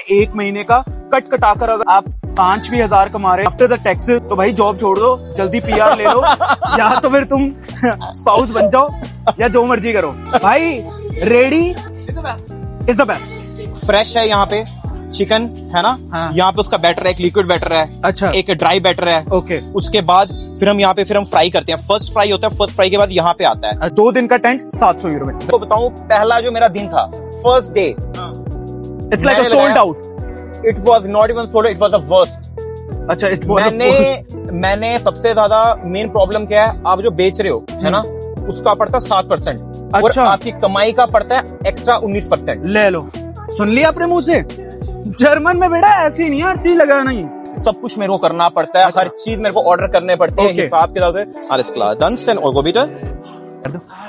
1 महीने का कट कटा कर अगर आप 5 भी हजार कमा रहे आफ्टर द टैक्सेस, तो भाई जॉब छोड़ दो, जल्दी PR ले लो या तो फिर तुम स्पाउस बन जाओ या जो मर्जी करो। भाई ready is the best. Fresh है यहाँ पे चिकन है ना। हाँ। यहाँ पे उसका बैटर है, एक लिक्विड बैटर है, अच्छा, एक ड्राई बैटर है। ओके। उसके बाद फिर हम यहाँ पे फिर हम फ्राई करते हैं। फर्स्ट फ्राई होता है, फर्स्ट फ्राई के बाद यहाँ पे आता है। 2 दिन का टेंट 700 यूरो में। तो बताऊं, पहला जो मेरा दिन था, first day, it's like sold out. It was not even sold, it was the worst. अच्छा, मैंने सबसे ज्यादा मेन प्रॉब्लम क्या है, आप जो बेच रहे हो है ना, उसका पड़ता है 7%। अच्छा। और आपकी कमाई का पड़ता है एक्स्ट्रा 19%। ले लो, सुन लिया अपने मुंह से। जर्मन में बेटा ऐसी नहीं, हर चीज लगाना ही, सब कुछ मेरे को करना पड़ता है। अच्छा। हर चीज मेरे को ऑर्डर करने पड़ते हैं हिसाब किताब से।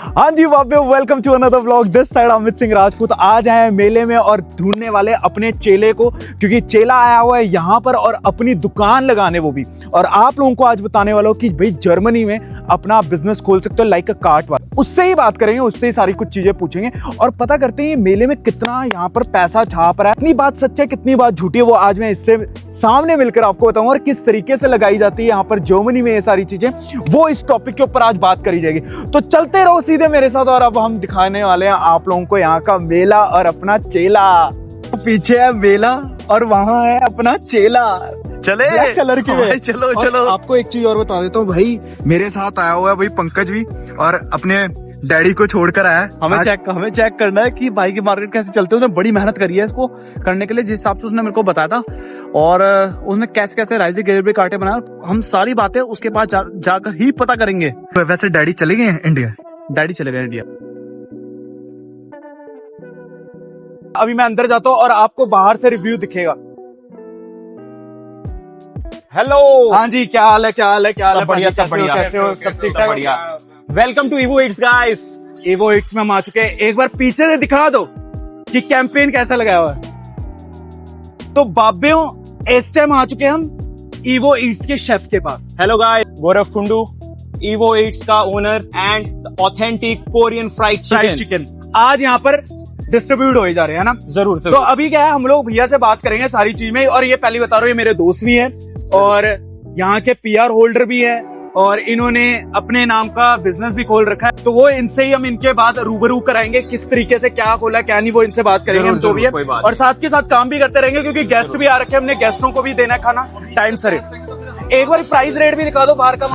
हाँ जी बाबे, welcome to another vlog. This side Amit Singh Rajput. आज आए हैं मेले में और ढूंढने वाले अपने चेले को, क्योंकि चेला आया हुआ है यहाँ पर और अपनी दुकान लगाने वो भी। और आप लोगों को आज बताने वाला हूँ कि भाई जर्मनी में अपना बिजनेस खोल सकते हो, लाइक अ कार्ट वाला। उससे ही बात करेंगे, उससे ही सारी कुछ चीजें पूछेंगे और पता करते हैं मेले में कितना यहाँ पर पैसा छाप रहा है, कितनी बात सच है कितनी बात झूठी है, वो आज मैं इससे सामने मिलकर आपको बताऊंगा। और किस तरीके से लगाई जाती है यहाँ पर जर्मनी में ये सारी चीजें, वो इस टॉपिक के ऊपर आज बात करी जाएगी। तो चलते रहो सीधे मेरे साथ और अब हम दिखाने वाले हैं आप लोगों को यहाँ का मेला और अपना चेला। पीछे है मेला और वहां है अपना चेला। चले ब्लैक कलर के में। चलो चलो। आपको एक चीज और बता देता हूँ भाई, मेरे साथ आया हुआ है भाई पंकज भी, और अपने डैडी को छोड़कर आया है। हमें चेक करना है कि भाई की मार्केट कैसे चलते हैं। उसने बड़ी मेहनत करी है इसको करने के लिए, जिस हिसाब से उसने मेरे को बताया था, और उसने कैसे कैसे राइस के कांटे बनाए। हम सारी बातें उसके पास जाकर ही पता करेंगे। वैसे डैडी चले गए हैं इंडिया? डैडी चले गए इंडिया। अभी मैं अंदर जाता हूँ और आपको बाहर से रिव्यू दिखेगा। हेलो। हाँ जी, क्या हाल है, क्या हाल है, क्या हाल है? बढ़िया, सब बढ़िया, कैसे हो? सब ठीक ठाक? बढ़िया। Welcome to Evo Eats guys. Evo Eats में हम आ चुके हैं। एक बार पीछे से दिखा दो कि कैंपेन कैसा लगाया हुआ है। तो बाबियों, इस टाइम आ चुके हैं हम ईवो इट्स के शेफ के पास। Hello guys, Gaurav Kundu, Evo Eats का owner and authentic Korean fried chicken आज यहाँ पर डिस्ट्रीब्यूट हो जा रहे हैं ना। जरूर। तो अभी क्या है, हम लोग भैया से बात करेंगे सारी चीज में। और ये पहली बता रहा हूँ, ये मेरे दोस्त भी हैं और यहाँ के PR होल्डर भी है, और इन्होंने अपने नाम का बिजनेस भी खोल रखा है। तो वो इनसे ही हम इनके बाद रूबरू कराएंगे, किस तरीके से क्या खोला क्या नहीं, वो इनसे बात करेंगे हम जो भी है। और साथ के साथ काम भी करते रहेंगे, क्योंकि गेस्ट भी आ रखे हैं, हमने गेस्टों को भी देना है खाना टाइम से। एक बार प्राइस रेट भी दिखा दो बाहर का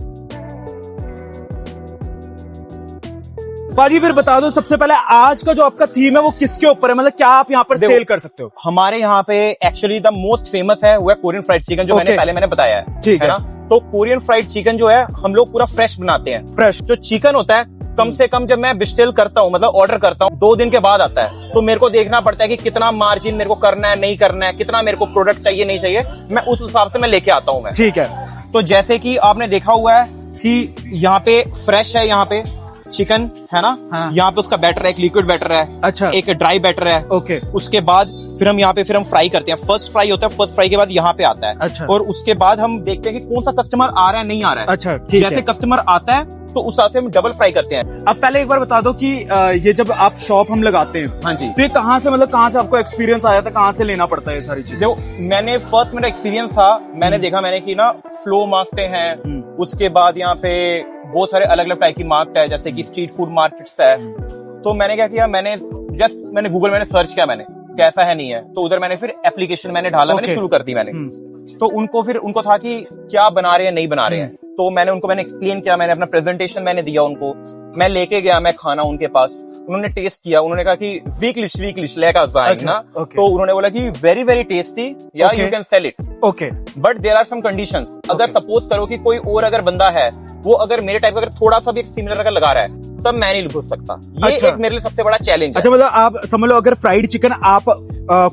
बाजी, फिर बता दो सबसे पहले आज का जो आपका थीम है वो किसके ऊपर है, मतलब क्या आप यहाँ पर सेल कर सकते हो? हमारे यहाँ पे एक्चुअली द मोस्ट फेमस है वो है कोरियन फ्राइड चिकन, जो मैंने बताया है। ठीक है ना। तो कोरियन फ्राइड चिकन जो है हम लोग पूरा फ्रेश बनाते हैं। फ्रेश जो चिकन होता है, कम से कम जब मैं बिस्टेल करता हूँ, मतलब ऑर्डर करता हूँ, 2 दिन के बाद आता है। तो मेरे को देखना पड़ता है कि कितना मार्जिन मेरे को करना है नहीं करना है, कितना मेरे को प्रोडक्ट चाहिए नहीं चाहिए, मैं उस हिसाब से मैं लेके आता हूँ मैं। ठीक है। तो जैसे कि आपने देखा हुआ है कि यहाँ पे फ्रेश है, यहाँ पे चिकन है ना। हाँ। यहाँ पे उसका बैटर है, एक लिक्विड बैटर है, अच्छा, एक ड्राई बैटर है। ओके। उसके बाद फिर हम यहाँ पे फिर हम फ्राई करते हैं। फर्स्ट फ्राई होता है, फर्स्ट फ्राई के बाद यहाँ पे आता है। अच्छा। और उसके बाद हम देखते हैं कि कौन सा कस्टमर आ रहा है नहीं आ रहा है। अच्छा, ठीक जैसे है। कस्टमर आता है तो उस हिसाब से हम डबल फ्राई करते हैं। अब पहले एक बार बता दो कि ये जब आप शॉप हम लगाते हैं, हाँ जी, तो ये कहाँ से, मतलब कहाँ से आपको एक्सपीरियंस आया था, कहाँ से लेना पड़ता है ये सारी चीजें? जो मैंने फर्स्ट मेरा एक्सपीरियंस था, मैंने देखा, मैंने की ना फ्लो मार्केट हैं, उसके बाद यहाँ पे बहुत सारे अलग अलग टाइप की मार्केट है, जैसे कि स्ट्रीट फूड मार्केट्स है। तो मैंने क्या किया, मैंने गूगल मैंने सर्च किया, मैंने कैसा है नहीं है, तो उधर मैंने फिर एप्लीकेशन मैंने ढाला, मैंने शुरू कर दी मैंने। तो उनको था कि क्या बना रहे हैं नहीं बना रहे हैं। तो मैंने एक्सप्लेन किया, मैंने अपना प्रेजेंटेशन मैंने दिया उनको, मैं लेके गया मैं खाना उनके पास, उन्होंने टेस्ट किया, उन्होंने कहा कि वीकलिश लेकर जाएंगे ना। तो उन्होंने बोला कि वेरी वेरी टेस्टी, या you can sell it. Okay, but there are some conditions. अगर सपोज करो कि कोई और अगर बंदा है, वो अगर मेरे टाइप का अगर थोड़ा सा भी एक सिमिलर अगर लगा रहा है, तब मैं नहीं घुस सकता। ये एक मेरे लिए सबसे बड़ा चैलेंज है। अच्छा, मतलब आप समझ लो, अगर फ्राइड चिकन आप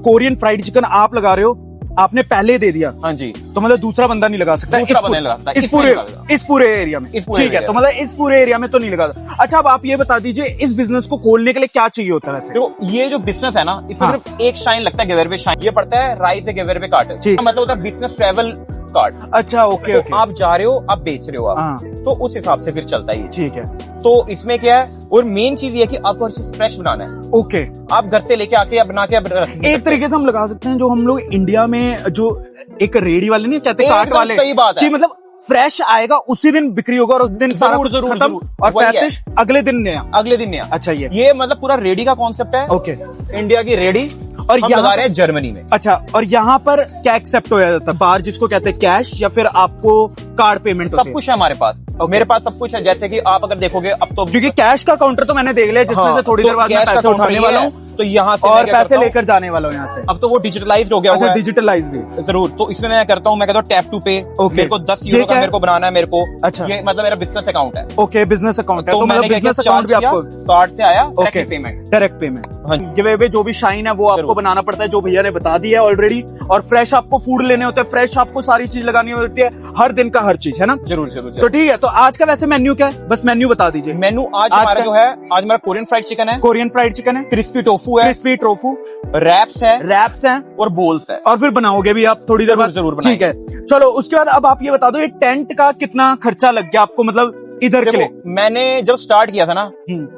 कोरियन फ्राइड चिकन आप लगा रहे हो, आपने पहले दे दिया, हाँ जी, तो मतलब दूसरा बंदा नहीं लगा सकता इस पूरे एरिया में। ठीक है, तो मतलब इस पूरे एरिया में तो नहीं लगा। अच्छा, अब आप ये बता दीजिए, इस बिजनेस को खोलने के लिए क्या चाहिए होता है वैसे? देखो, ये जो बिजनेस है ना, इसमें हाँ। सिर्फ एक शाइन लगता है, गेवेरबे शाइन। ये पड़ता है राइस से गेवेरबे काट, मतलब होता है बिजनेस ट्रैवल कार्ट। अच्छा, ओके तो ओके, आप जा रहे हो, आप बेच रहे हो आप, हाँ तो उस हिसाब से फिर चलता है ये। ठीक है, तो इसमें क्या है, और मेन चीज ये है कि आपको हर चीज फ्रेश बनाना है। ओके। आप घर से लेके आके या बना के आप रख नहीं एक सकते। तरीके से हम लगा सकते हैं जो हम लोग इंडिया में जो एक रेडी वाले नहीं कहते, कार्ट एकदम वाले, सही बात है। कि मतलब फ्रेश आएगा उसी दिन बिक्री होगा और उस दिन सारा जरूर, कुछ जरूर, खत्म, जरूर। और वही है। पैंतीस अगले दिन नया। अगले दिन नया। अच्छा, ये मतलब पूरा रेडी का कॉन्सेप्ट है। ओके। इंडिया की रेडी, और और हम यहाँ लगा रहे हैं जर्मनी में। अच्छा, और यहाँ पर क्या एक्सेप्ट हो जाता है? बाहर जिसको कहते हैं कैश, या फिर आपको कार्ड पेमेंट होती सब है? कुछ है हमारे पास। Okay. मेरे पास सब कुछ है, जैसे कि आप अगर देखोगे अब तो, क्योंकि कैश का काउंटर तो मैंने देख लिया, जिसमें हाँ, से थोड़ी तो देर बाद मैं कैश का पैसे काउंटर उठाने ये वाला है, हूँ तो यहाँ से मैं और क्या पैसे करता हूँ, लेकर जाने वाला हूँ यहाँ से। अब तो वो डिजिटलाइज हो गया अच्छा, हुआ है। डिजिटलाइज भी। जरूर। तो इसमें मैं करता हूँ, मैं कहता हूँ टैप टू पे। Okay. मेरे को 10 ये यूरो का क्या है? मेरे को बनाना है मेरे को। अच्छा। ये मतलब मेरा बिजनेस अकाउंट है। ओके, बिजनेस अकाउंट है, तो मैंने मतलब क्या किया, बिजनेस अकाउंट चार्ज भी किया, आपको कार्ड से आया, okay, direct payment. Direct payment. हाँ। गिव अवे जो भी शाइन है वो आपको जरूर। बनाना पड़ता है, जो भैया ने बता दिया है ऑलरेडी। और फ्रेश आपको फूड लेने होते हैं, फ्रेश आपको सारी चीज लगानी होती है, हर दिन का हर चीज, है ना? जरूर जरूर तो जरूर। ठीक है, तो आज का वैसे मेन्यू क्या है? बस मेन्यू बता दीजिए। मेनू आज आज हमारा का- जो है, आज हमारा कोरियन फ्राइड चिकन है, कोरियन फ्राइड चिकन है, क्रिस्पी टोफू है, क्रिस्पी टोफू, रैप्स है, रैप्स हैं, और बोल्स है। और फिर बनाओगे भी आप थोड़ी देर बाद? जरूर ठीक है, चलो उसके बाद अब आप ये बता दो, ये टेंट का कितना खर्चा लग गया आपको, मतलब इधर के लिए? देखो, मैंने जब स्टार्ट किया था ना,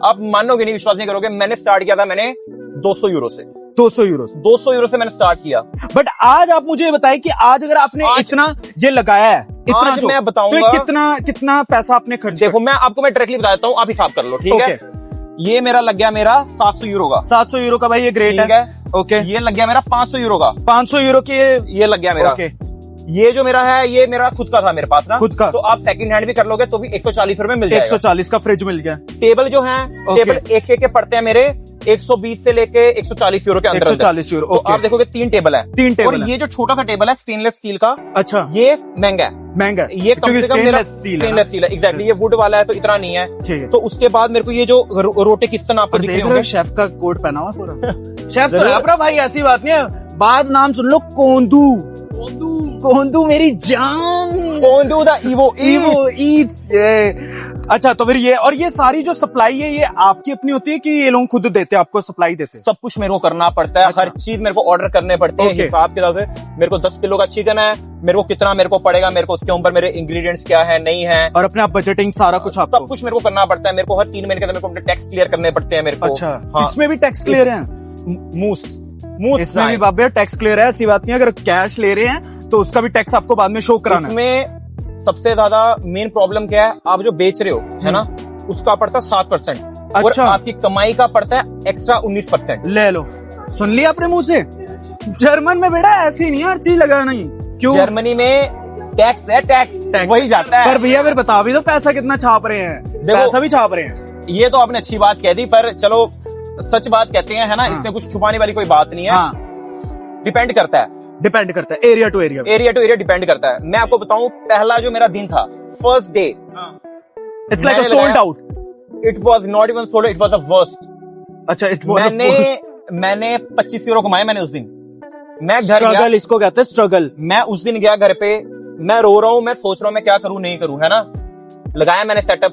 आप मानोगे नहीं, विश्वास नहीं करोगे, मैंने स्टार्ट किया था मैंने 200 यूरो से। 200 यूरो। 200 यूरो से मैंने स्टार्ट किया। बट आज आप मुझे ये बताइए कि आज अगर आपने आज- इतना ये लगाया है, इतना आज जो, मैं बताऊंगा- तो ये कितना पैसा आपने खर्च देखो, मैं आपको मैं डायरेक्टली बता देता हूँ, आप हिसाब कर लो, ठीक है? ये मेरा लग गया मेरा 700 यूरो का। 700 यूरो का, भाई ये ग्रेट ठीक है। है। ओके, ये लग गया मेरा 500 यूरो का। 500 यूरो की ये लग गया मेरा। ओके, ये जो मेरा है, ये मेरा खुद का था मेरे पास ना, खुद का। तो आप सेकंड हैंड भी कर लोगे तो भी 140 रुपए मिल जाएगा। 140 का फ्रिज मिल गया। टेबल जो है, ओके। टेबल एक के पड़ते हैं मेरे 120 से लेके 140 यूरो के अंदर। 140 यूरो, तो ओके। आप देखोगे 3 टेबल है। 3 टेबल और है। ये जो छोटा सा टेबल है स्टेनलेस स्टील का, अच्छा, ये महंगा है। महंगा है। ये कम क्योंकि से कम मेरा stainless steel है ना? स्टेनलेस स्टील है, एग्जैक्टली। ये वुड वाला है तो इतना नहीं है। ठीक है। तो उसके बाद मेरे को ये जो रोटे किस्तन आपको और दिख देख रहे रहे हो होंगे, शेफ का कोट पहना हुआ पूरा। शेफ तो जरूर। है अपना भाई, ऐसी बात नहीं है। बाद नाम सुन लो, कोंदू। कोंदू मेरी जान। कोंडू द इवो Evo Eats, ये। अच्छा, तो फिर ये सारी जो सप्लाई है, ये आपकी अपनी होती है कि ये लोग खुद देते हैं, आपको सप्लाई देते हैं? सब कुछ मेरे को करना पड़ता है। अच्छा। हर चीज मेरे को ऑर्डर करने पड़ते हैं ओके। हिसाब के साथ से। मेरे को 10 किलो का चिकन है, मेरे को कितना मेरे को पड़ेगा, मेरे को उसके ऊपर मेरे इंग्रेडिएंट्स क्या है, नहीं है, और अपने आप बजटिंग सारा कुछ सब आपको? कुछ मेरे को करना पड़ता है। मेरे को हर 3 महीने के अंदर मेरे को अपने टैक्स क्लियर करने पड़ते हैं मेरे को। अच्छा, हाँ। इसमें भी टैक्स क्लियर है? मूस इसमें भी बाबे टैक्स क्लियर है, ऐसी बात नहीं है। अगर कैश ले रहे हैं तो उसका भी टैक्स आपको बाद में शो कराना है। इसमें सबसे ज्यादा मेन प्रॉब्लम क्या है, आप जो बेच रहे हो, है ना, उसका पड़ता है 7%। और अच्छा। आपकी कमाई का पड़ता है एक्स्ट्रा 19%। ले लो, सुन लिया अपने मुंह से। जर्मन में बेटा ऐसी नहीं है हर चीज लगाना ही। क्यों? जर्मनी में टैक्स है, टैक्स वही जाता है। पर भैया फिर बता भी दो, पैसा कितना छाप रहे हैं? देखो- पैसा भी छाप रहे हैं। ये तो आपने अच्छी बात कह दी, पर चलो सच बात कहते हैं, है ना, हाँ। इसमें कुछ छुपाने वाली कोई बात नहीं है। हाँ, डिपेंड करता है, डिपेंड करता है area to area. Area to area depend करता है। मैं आपको बताऊं, पहला जो मेरा दिन था, first day, it's like sold out. It was not even sold, it was the worst. अच्छा, इट वाज मैंने 25 यूरो कमाए मैंने उस दिन। मैं घर गया, स्ट्रगल इसको कहते हैं, स्ट्रगल। मैं उस दिन गया घर पे, मैं रो रहा हूं, मैं सोच रहा हूं मैं क्या करूं नहीं करूं, है ना। लगाया मैंने सेटअप,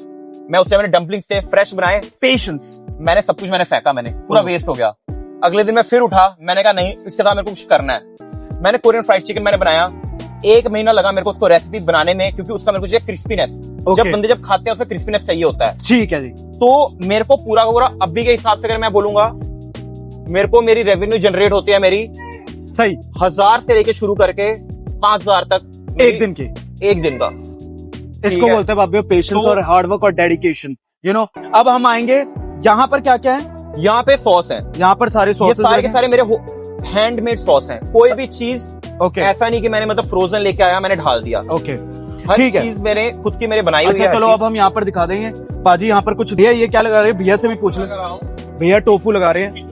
मैं उससे मैंने डम्पलिंग से फ्रेश बनाए, पेशेंस। मैंने सब कुछ मैंने फेंका, मैंने पूरा वेस्ट हो गया। अगले दिन मैं फिर उठा, मैंने कहा नहीं, इसके साथ मेरे को कुछ करना है। मैंने कोरियन फ्राइड चिकन मैंने बनाया। 1 महीना लगा मेरे को उसको रेसिपी बनाने में, क्योंकि उसका मेरे को चाहिए क्रिस्पीनेस। जब बंदे जब खाते हैं उसमें क्रिस्पीनेस चाहिए होता है। ठीक है जी। तो मेरे को पूरा का पूरा अभी के हिसाब से अगर मैं बोलूंगा, मेरे को मेरी रेवेन्यू जनरेट होती है मेरी सही 1000 से लेके शुरू करके 5000 तक एक दिन की। एक दिन का। इसको है। बोलते हैं बाबू पेशेंस तो- और हार्डवर्क और डेडिकेशन, यू नो। अब हम आएंगे यहाँ पर, क्या क्या है यहाँ पे सॉस है, यहाँ पर? सारे ये सॉसेस सारे के सारे मेरे हैंडमेड सॉस हैं। कोई भी चीज ओके ऐसा नहीं कि मैंने मतलब फ्रोजन लेके आया मैंने ढाल दिया। ओके, हर ठीक है। चीज मैंने खुद की मेरे बनाई हुई अच्छा है। चलो, अब हम यहाँ पर दिखा देंगे। पाजी यहाँ पर कुछ दिया, ये क्या लगा रहे हैं? भैया से भी पूछ ले। भैया टोफू लगा रहे हैं।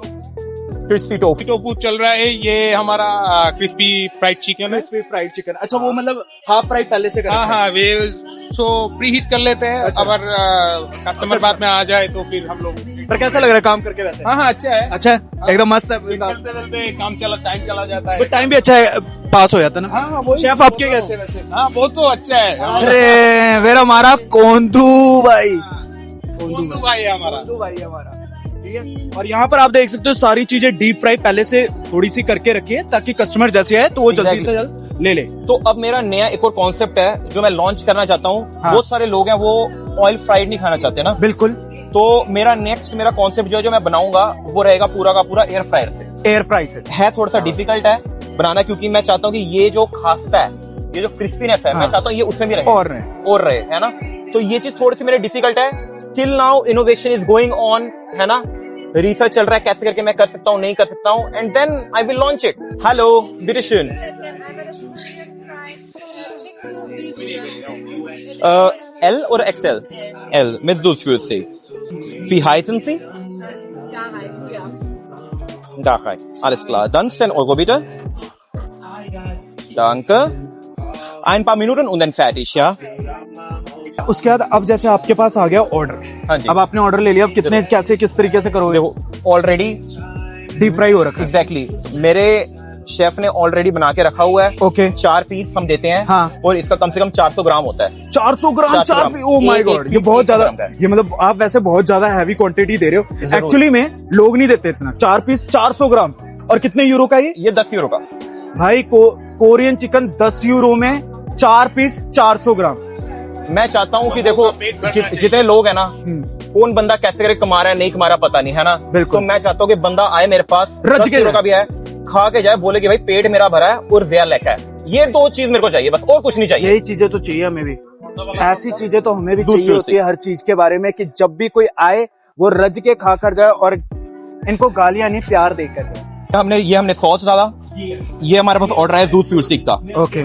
Crispy tofu. टोफू चल रहा है, ये हमारा क्रिस्पी फ्राइड चिकन है। Crispy fried chicken. अच्छा, वो मतलब हाफ फ्राई पहले से हाँ हाँ, वे सो प्री हीट कर लेते हैं। अच्छा। अगर कस्टमर बाद में आ जाए तो फिर हम लोग। पर कैसा लग रहा है काम करके वैसे? हाँ हाँ, अच्छा है। अच्छा है, एकदम मस्त है। चलते चलते काम टाइम चला जाता है। टाइम भी अच्छा है, पास हो जाता है ना। हाँ, वही। शेफ आपके कैसे वैसे? हाँ, वो तो अच्छा है। अरे मेरा हमारा कोंदू भाई, कोंदू भाई है हमारा। कोंदू भाई हमारा। ठीक है। और यहाँ पर आप देख सकते हो सारी चीजें डीप फ्राई पहले से थोड़ी सी करके रखी है ताकि कस्टमर जैसे आए तो वो जल्दी से जल्द ले ले। तो अब मेरा नया एक और कॉन्सेप्ट है जो मैं लॉन्च करना चाहता हूँ। हाँ। बहुत सारे लोग हैं वो ऑयल फ्राइड नहीं खाना चाहते ना। बिल्कुल। तो मेरा कॉन्सेप्ट जो मैं बनाऊंगा वो रहेगा पूरा का पूरा एयर फ्रायर से। एयर फ्राई से है थोड़ा सा डिफिकल्ट है बनाना, क्योंकि मैं चाहता हूँ कि ये जो खास्ता है, ये जो क्रिस्पीनेस है, हाँ। मैं चाहता हूँ ये उसमें भी रहे और रहे है ना। तो ये चीज थोड़ी सी मेरे डिफिकल्ट है। Still now innovation is going on, है ना। रिसर्च चल रहा है कैसे करके मैं कर सकता हूँ, नहीं कर सकता हूँ, and then I will launch it. Hello बिटिशन, L oder XL? L mit Süßwürstig. Wie heißen Sie? Garei. Alles klar. Dann 10 Euro bitte. Danke. Ein paar Minuten und dann fertig, ja? उसके बाद अब जैसे आपके पास आ गया ऑर्डर। हाँ जी। अब आपने ऑर्डर ले लिया, अब कितने कैसे किस तरीके से करोगे? देखो ऑलरेडी डीप फ्राई हो रखा है। एग्जैक्टली मेरे शेफ ने ऑलरेडी बना के रखा हुआ है। ओके। 4 पीस हम देते हैं। हाँ। और इसका कम से कम 400 ग्राम होता है। 400 ग्राम 400 चार ग्राम। ओ माय एक गॉड, ये पीस बहुत 100 ज्यादा, ग्राम का है। ये मतलब आप वैसे बहुत ज्यादा हैवी क्वांटिटी दे रहे हो। जरूर। एक्चुअली में लोग नहीं देते इतना। 4 पीस 400 ग्राम। और कितने यूरो का ये? 10 यूरो का भाई कोरियन चिकन 10 यूरो में 4 पीस 400 ग्राम। मैं चाहता हूँ कि देखो जितने लोग हैं ना, कौन बंदा कैसे करके कमा रहा है नहीं कमा रहा पता नहीं, है ना। बिल्कुल। तो मैं चाहता हूँ कि बंदा आए मेरे पास, रज 10 के यूरो का भी है, खा के जाए, बोले कि भाई पेट मेरा भरा है और ज़्यादा लेका है। ये 2 चीज मेरे को चाहिए बस, और कुछ नहीं चाहिए। यही चीजें तो चाहिए हमें भी। ऐसी चीजें तो हमें भी दूसरों चाहिए होती से। है हर चीज के बारे में, कि जब भी कोई आए वो रज के खा कर जाए और इनको गालियां नहीं प्यार देकर जाए। हमने सॉस डाला, ये हमारे पास ऑर्डर है जूस फ्यूसिक का। ओके।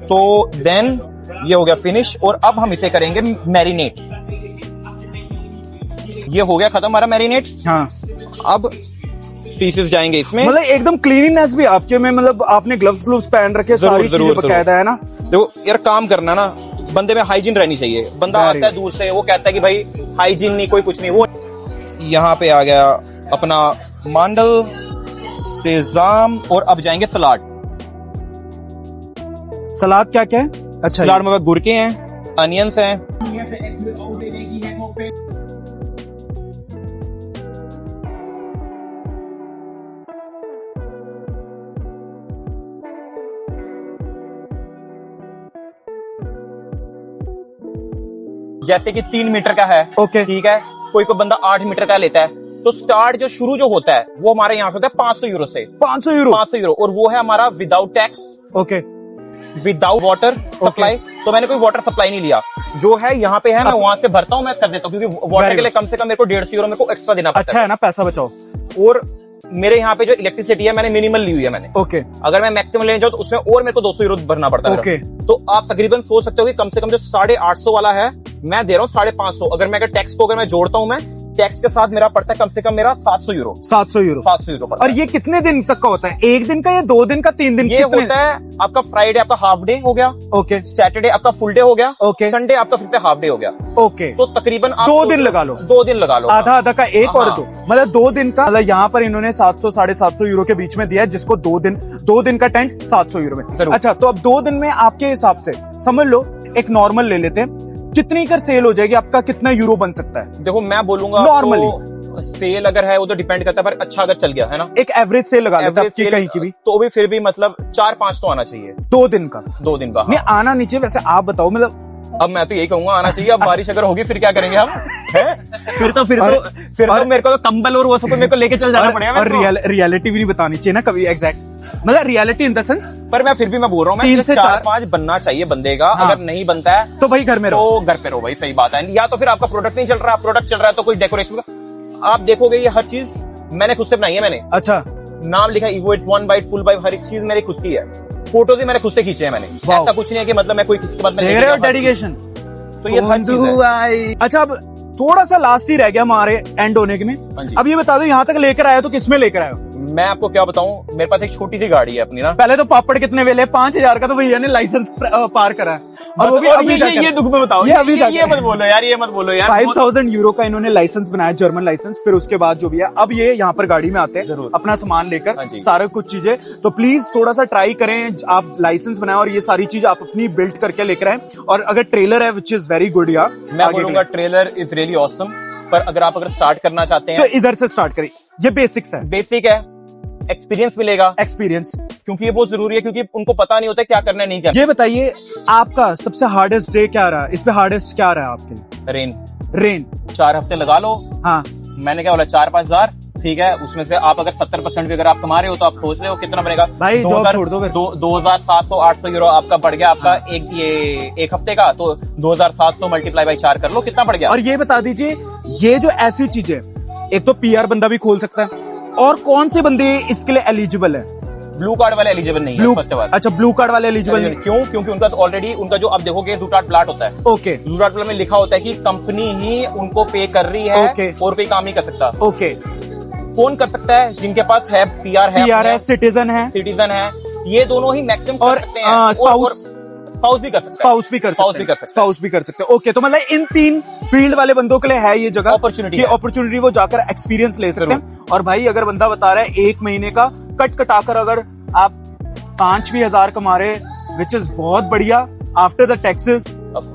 तो देन ये हो गया फिनिश, और अब हम इसे करेंगे मैरिनेट। ये हो गया खत्म हमारा मैरिनेट। हाँ। अब पीसेस जाएंगे इसमें। मतलब एकदम क्लीनिनेस भी आपके में, मतलब आपने ग्लव्स पहन रखे, सारी चीजें बकायदा, है ना। देखो यार काम करना ना, बंदे में हाइजीन रहनी चाहिए। बंदा आता है दूर से, वो कहता है कि भाई हाइजीन नहीं, कोई कुछ नहीं। वो यहाँ पे आ गया अपना मांडल, सेजाम, और अब जाएंगे सलाद। सलाद क्या क्या है? अच्छा, सलाद में गुड़के हैं, अनियंस हैं, जैसे कि 3 मीटर का है। ओके। ठीक है। कोई बंदा 8 मीटर का लेता है, तो स्टार्ट जो शुरू जो होता है वो हमारे यहाँ से होता है 500 यूरो से। 500 यूरो? 500 यूरो, और वो है हमारा without tax, okay, without water supply. तो मैंने कोई वाटर सप्लाई नहीं लिया, जो है यहाँ पे है, मैं वहां से भरता हूँ, मैं कर देता हूँ, क्योंकि वाटर के लिए कम से कम मेरे को 150 यूरो मेरे को एक्स्ट्रा देना पड़ता अच्छा है ना, पैसा बचाओ। और मेरे यहाँ पे जो इलेक्ट्रिसिटी है मैंने मिनिमल ली हुई है मैंने। ओके। अगर मैं मैक्सिमम लेने जाऊँ तो उसमें और मेरे को 200 यूरो भरना पड़ता है। ओके। तो आप तकरीबन सोच सकते हो कि कम से कम जो 850 वाला है मैं दे रहा हूँ 550। अगर मैं टैक्स को मैं जोड़ता हूँ, मैं टैक्स के साथ मेरा पड़ता है कम से कम मेरा 700 यूरो। 700 यूरो? 700 यूरो पड़ता और ये कितने दिन तक का होता है? 1 दिन का या 2 दिन का, 3 दिन? ये होता है आपका फ्राइडे आपका हाफ डे हो गया, ओके, सैटरडे आपका फुल डे हो गया, ओके, संडे आपका फिर से हाफ डे हो गया। ओके। तो तकरीबन आप 2 दिन लगा लो। 2 दिन लगा लो, आधा आधा का एक और हाँ। 2, मतलब 2 दिन का। मतलब यहाँ पर इन्होंने 700 750 यूरो के बीच में दिया है, जिसको 2 दिन का टेंट 700 यूरो में। जरूर। अच्छा, तो अब 2 दिन में आपके हिसाब से समझ लो, एक नॉर्मल ले लेते हैं, कितनी कर सेल हो जाएगी? आपका कितना यूरो बन सकता है? देखो मैं बोलूंगा नॉर्मली सेल अगर है वो तो डिपेंड करता है, पर अच्छा अगर चल गया है ना, एक एवरेज सेल लगा लेते हैं एवरेज सेल कहीं की भी, तो भी फिर भी मतलब 4-5 तो आना चाहिए 2 दिन का। 2 दिन का, हाँ। नहीं आना नहीं चाहिए वैसे, आप बताओ। मतलब अब मैं तो यही कहूंगा आना चाहिए। अब बारिश अगर होगी फिर क्या करेंगे हम? फिर तो मेरे को तो कंबल और वो सब मेरे को लेके चल जाना पड़ेगा। और रियलिटी भी नहीं बतानी चाहिए ना कभी, एग्जैक्ट, मतलब रियलिटी इन द सेंस। पर मैं फिर भी मैं बोल रहा हूँ, 3 से 4-5 बनना चाहिए बंदे का। हाँ। अगर नहीं बनता है तो भाई घर में रहो, तो घर पे रहो भाई, सही बात है। या तो फिर आपका प्रोडक्ट नहीं चल रहा, प्रोडक्ट चल रहा है तो कोई डेकोरेशन का आप देखोगे, ये हर चीज मैंने खुद से बनाई है। मैंने अच्छा, नाम लिखा है Evo 1 बाइट फुल बाइट, हर एक चीज मेरी खुद की है। फोटो भी मैंने खुद से खींचे हैं मैंने, ऐसा कुछ नहीं है कि मतलब मैं कोई किसी के बाद में देख रहे हो डेडिकेशन। तो ये हर चीज है। अच्छा, अब थोड़ा सा लास्ट ही रह गया हमारे एंड होने के में। हाँ जी। अब ये बता दो, यहाँ तक लेकर आए तो किसमें लेकर आए हो? मैं आपको क्या बताऊं, मेरे पास एक छोटी सी गाड़ी है अपनी ना। पहले तो पापड़ कितने वेले? 5000 का तो भैया ने लाइसेंस पार करा है, और वो भी अभी ये दुख में बताओ, ये मत बोलो यार, ये मत बोलो यार। 5000 यूरो का इन्होंने लाइसेंस बनाया, जर्मन लाइसेंस। फिर उसके बाद जो भी है, अब ये यहाँ पर गाड़ी में आते हैं अपना सामान हाँ लेकर, जी। सारे कुछ चीजें। तो प्लीज थोड़ा सा ट्राई करें, आप लाइसेंस बनाए और ये सारी चीज आप अपनी बिल्ड करके लेकर आए। और अगर ट्रेलर है विच इज वेरी गुड यार, मैं बोलूंगा ट्रेलर इज रियली ऑसम। पर अगर स्टार्ट करना चाहते तो हैं इधर से स्टार्ट करें, ये बेसिक्स है, बेसिक है, एक्सपीरियंस मिलेगा, एक्सपीरियंस। क्योंकि ये बहुत जरूरी है, क्योंकि उनको पता नहीं होता क्या करना है नहीं करना। ये बताइए आपका सबसे हार्डेस्ट डे क्या रहा, इस पे हार्डेस्ट क्या रहा आपके लिए? Rain rain. 4 हफ्ते लगा लो। हाँ, मैंने क्या बोला 4-5 हजार, ठीक है, उसमें से आप अगर 70% भी अगर आप कमा रहे हो तो आप सोच रहे हो कितना बनेगा भाई, जॉब छोड़ दो फिर। 2700-800 यूरो आपका बढ़ गया, आपका एक हफ्ते का, तो 2700 मल्टीप्लाई बाई 4 कर लो, कितना बढ़ गया। और ये बता दीजिए, ये जो ऐसी चीज है, एक तो पीआर बंदा भी खोल सकता है, और कौन से बंदे इसके लिए एलिजिबल है? ब्लू कार्ड वाले एलिजिबल नहीं है फर्स्ट ऑफ ऑल। अच्छा, ब्लू कार्ड वाले एलिजिबल नहीं। क्यों? क्योंकि उनका ऑलरेडी उनका जो आप देखोगे जूटाट प्लाट होता है, ओके, जूटाट प्लाट में लिखा होता है कि कंपनी ही उनको पे कर रही है, ओके। और कोई काम नहीं कर सकता। ओके, कौन कर सकता है? जिनके पास है पीआर है, सिटीजन है, सिटीजन है, ये दोनों ही मैक्सिमम कर और, सकते हैं। स्पाउस भी कर सकता है, स्पाउस भी कर सकते हैं, स्पाउस भी कर सकते हैं। ओके, तो मतलब इन 3 फील्ड वाले बंदों के लिए है ये जगह, Opportunity है। अपॉर्चुनिटी वो जाकर एक्सपीरियंस ले सकते हैं। और भाई, अगर बंदा बता रहा है 1 महीने का कट कटाकर अगर आप 5 भी हजार कमा रहे, विच इज बहुत बढ़िया आफ्टर द टैक्सेस,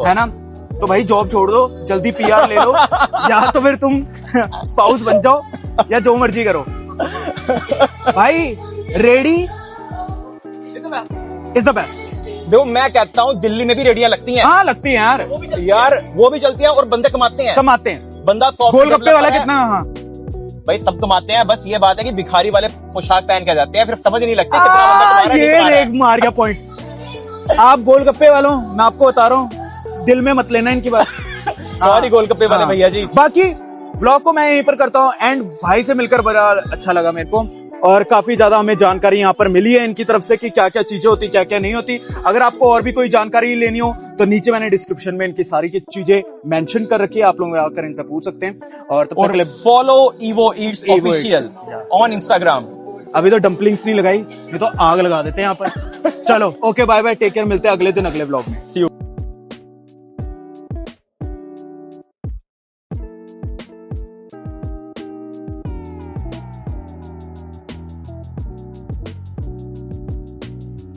है ना, तो भाई जॉब छोड़ दो, जल्दी पीआर ले लो, या तो फिर तुम स्पाउस बन जाओ, या जो मर्जी करो। भाई, रेडी इज द बेस्ट। देखो मैं कहता हूँ दिल्ली में भी रेडियां लगती हैं। हाँ, लगती है यार, यार वो भी चलती हैं और बंदे कमाते हैं। कमाते हैं। बंदा 100 गोलगप्पे वाला कितना? हाँ भाई, सब कमाते हैं, बस ये बात है कि भिखारी वाले पोशाक पहन के जाते हैं, फिर समझ नहीं लगती कितना बंदा कमा रहा है, नहीं कमा रहा ये है। देख, मार गया पॉइंट। आप गोलगप्पे वालों, मैं आपको बता रहा हूँ, दिल में मत लेना इनकी बात। सॉरी गोलगप्पे वाले हाँ। भैया जी। बाकी व्लॉग को मैं यहीं पर करता हूँ एंड भाई से मिलकर बड़ा अच्छा लगा मेरे को, और काफी ज्यादा हमें जानकारी यहाँ पर मिली है इनकी तरफ से कि क्या क्या चीजें होती, क्या क्या नहीं होती। अगर आपको और भी कोई जानकारी लेनी हो तो नीचे मैंने डिस्क्रिप्शन में इनकी सारी की चीजें मेंशन कर रखी है, आप लोग आकर इनसे पूछ सकते हैं। और तब तक के लिए follow evo Yeats Evo official Eats, on Instagram. अभी तो डम्पलिंग्स नहीं लगाई, ये तो आग लगा देते हैं यहाँ पर। चलो, okay, bye bye, take care, मिलते हैं अगले दिन अगले व्लॉग में। See you.